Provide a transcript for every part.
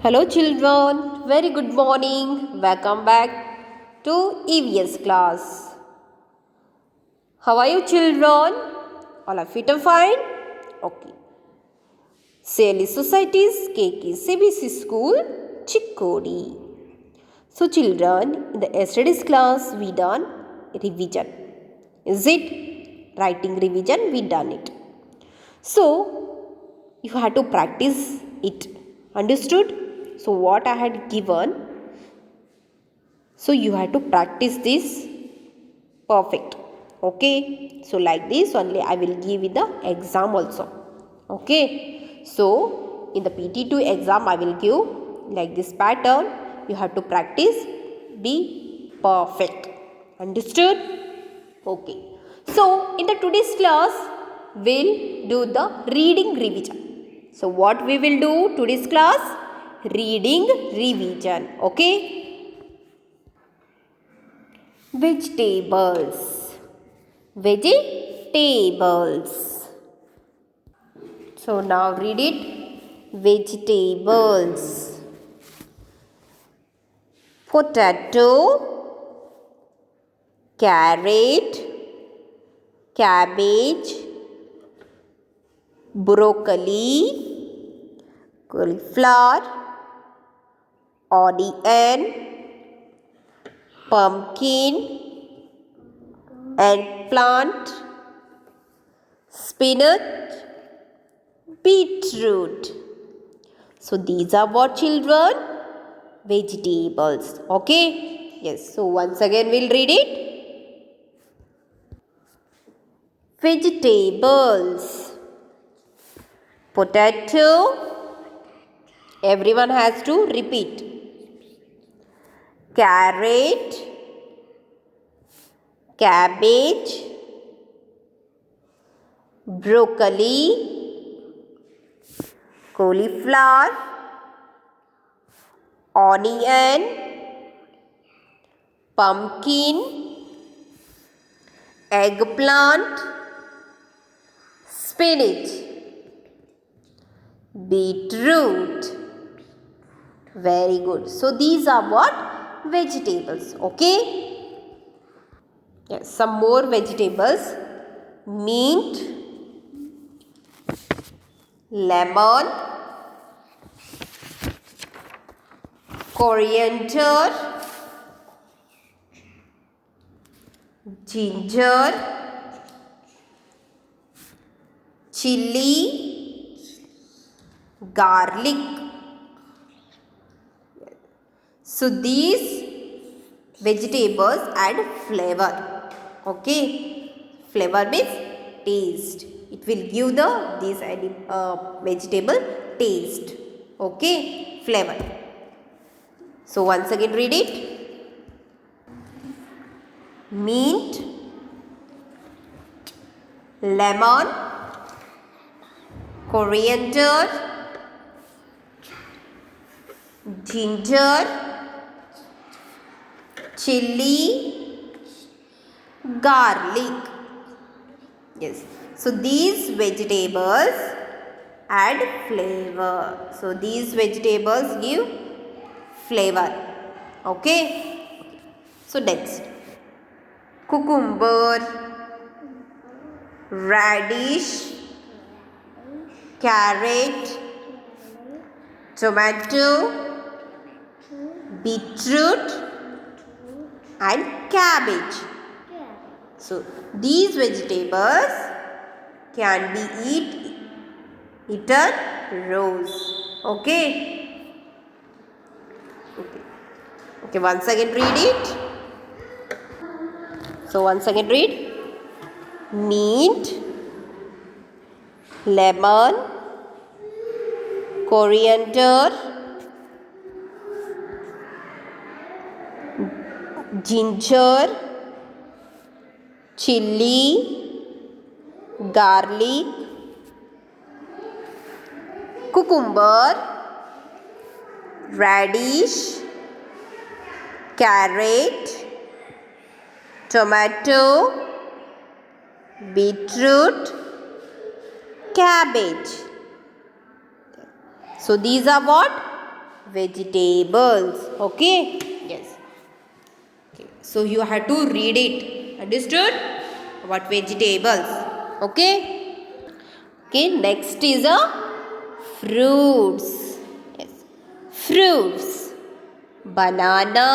Hello children, very good morning. Welcome back to EVS class. How are you children? All are fit and fine? Okay. Sally Society's KKCBC School, Chikkodi. So children, in the yesterday's class we done revision. Is it? Writing revision, we done it. So, you had to practice it. Understood? So, what I had given, so you have to practice this perfect. Okay. So, like this only I will give you the exam also. Okay. So, in the PT2 exam I will give like this pattern. You have to practice, be perfect. Understood? Okay. So, in the today's class, we'll do the reading revision. So, what we will do today's class? Reading revision. Okay. Vegetables. Vegetables. So, now read it. Vegetables. Potato. Carrot. Cabbage, broccoli, cauliflower, onion, pumpkin, eggplant, spinach, beetroot. So these are what children? Vegetables. Okay? Yes. So once again we'll read it. Vegetables. Potato. Everyone has to repeat. Carrot, cabbage, broccoli, cauliflower, onion, pumpkin, eggplant, spinach, beetroot. Very good. So these are what? Vegetables. Okay. Yes, some more vegetables. Mint, lemon, coriander, ginger, chili, garlic. So these vegetables add flavor. Okay, flavor means taste. It will give this vegetable taste. Okay, flavor. So once again read it. Mint, lemon, coriander, ginger, chili, garlic. Yes. So these vegetables add flavor. So these vegetables give flavor. Okay. So next, cucumber, radish, carrot, tomato, beetroot and cabbage. So these vegetables can be eaten rows. Okay. Okay, once again read it. So once again read. Mint, lemon, coriander, ginger, chili, garlic, cucumber, radish, carrot, tomato, beetroot, cabbage. So these are what? vegetables. Okay? Yes. Okay. So you have to read it. Understood? What vegetables? Okay? Okay, next is a fruits. Yes. Fruits. Banana,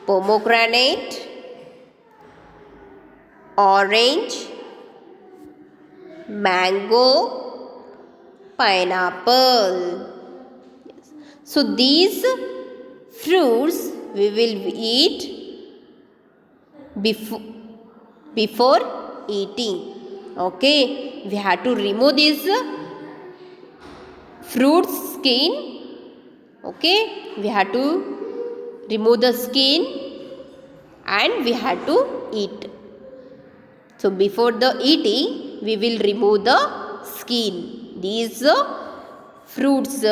pomegranate, orange, mango, pineapple. So these fruits we will eat before eating. Okay, we have to remove this fruit skin. Okay, we have to remove the skin and we have to eat. So before the eating we will remove the skin. These fruits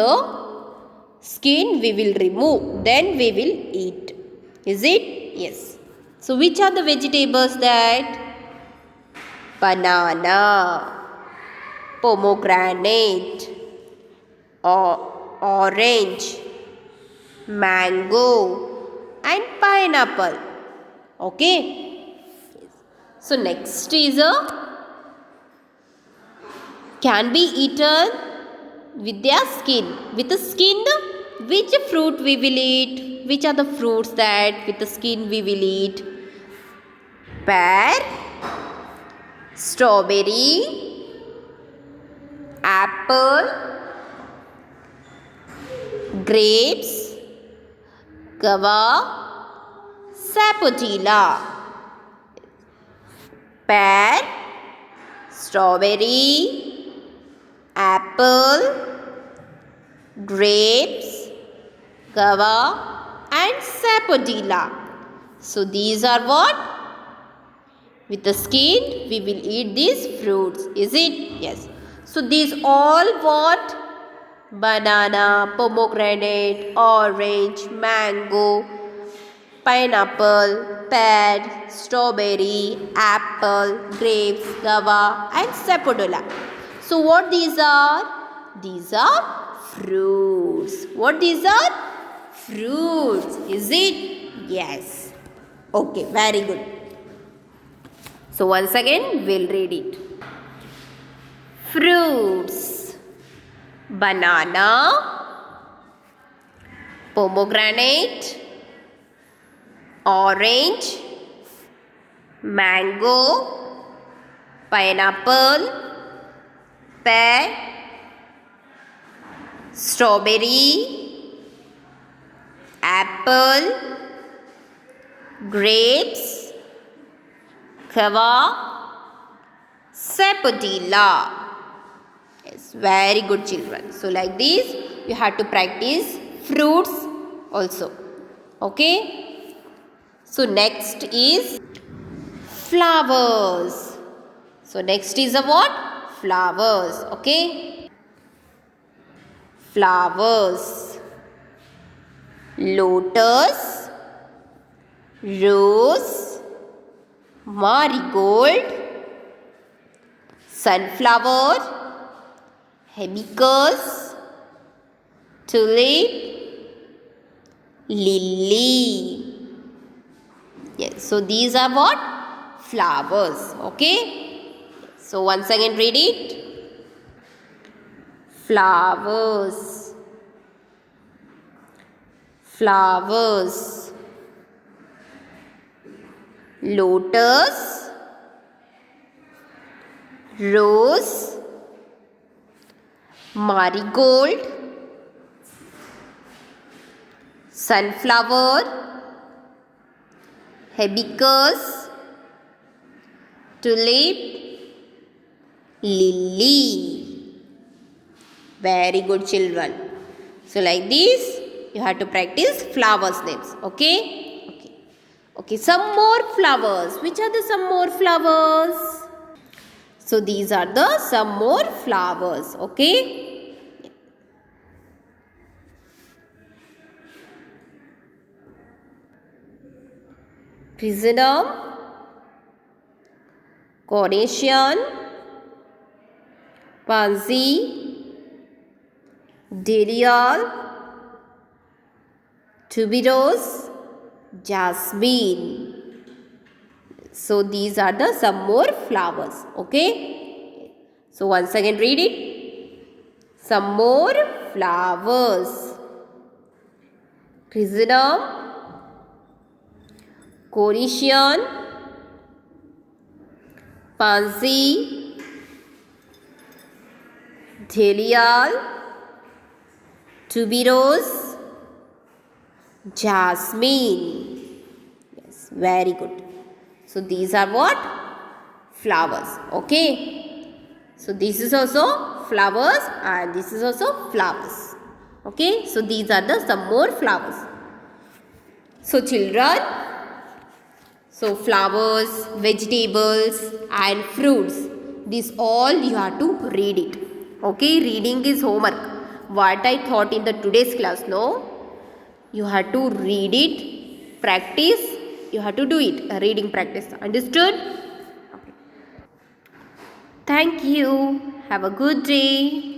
skin we will remove, then we will eat. Is it? Yes. So which are the vegetables that? Banana, pomegranate, orange, mango and pineapple. Okay. So next is a can be eaten with their skin. With the skin, which fruit we will eat? Which are the fruits that with the skin we will eat? Pear, strawberry, apple, grapes, guava, sapotilla. Pear, strawberry, apple, grapes, guava and sapodilla. So these are what? With the skin we will eat these fruits. Is it? Yes. So these all what? Banana, pomegranate, orange, mango, pineapple, pear, strawberry, apple, grapes, guava and sapodilla. So what these are? These are fruits. What these are? Fruits. Is it? Yes. Okay, very good. So once again we'll read it. Fruits. Banana, pomegranate, orange, mango, pineapple, pear, strawberry, apple, grapes, guava, sapodilla. Yes, very good children. So like this you have to practice fruits also. Okay. So next is flowers. So next is a what? Flowers. Okay. Flowers. Lotus, rose, marigold, sunflower, hibiscus, tulip, lily. Yes, so these are what? Flowers. Okay. So once again read it. Flowers. Flowers. Lotus, rose, marigold, sunflower, hibiscus, tulip, lily. Very good children. So like this you have to practice flowers names. Okay. Okay, some more flowers. Which are the some more flowers? So these are the some more flowers. Okay. Chrysanthemum, carnation, pansy, Dahlia, tuberose, jasmine. So these are the some more flowers. Okay. So once again read it. Some more flowers. Chrysanthemum, Corician, Pansy, Dahlia, tuberose, jasmine. Yes, very good. So these are what? Flowers. Okay. So this is also flowers and this is also flowers. Okay. So these are the some more flowers. So children, so flowers, vegetables and fruits, this all you have to read it. Okay. Reading is homework. What I thought in the today's class, no? You have to read it, practice, you have to do it, reading practice. Understood? Okay. Thank you. Have a good day.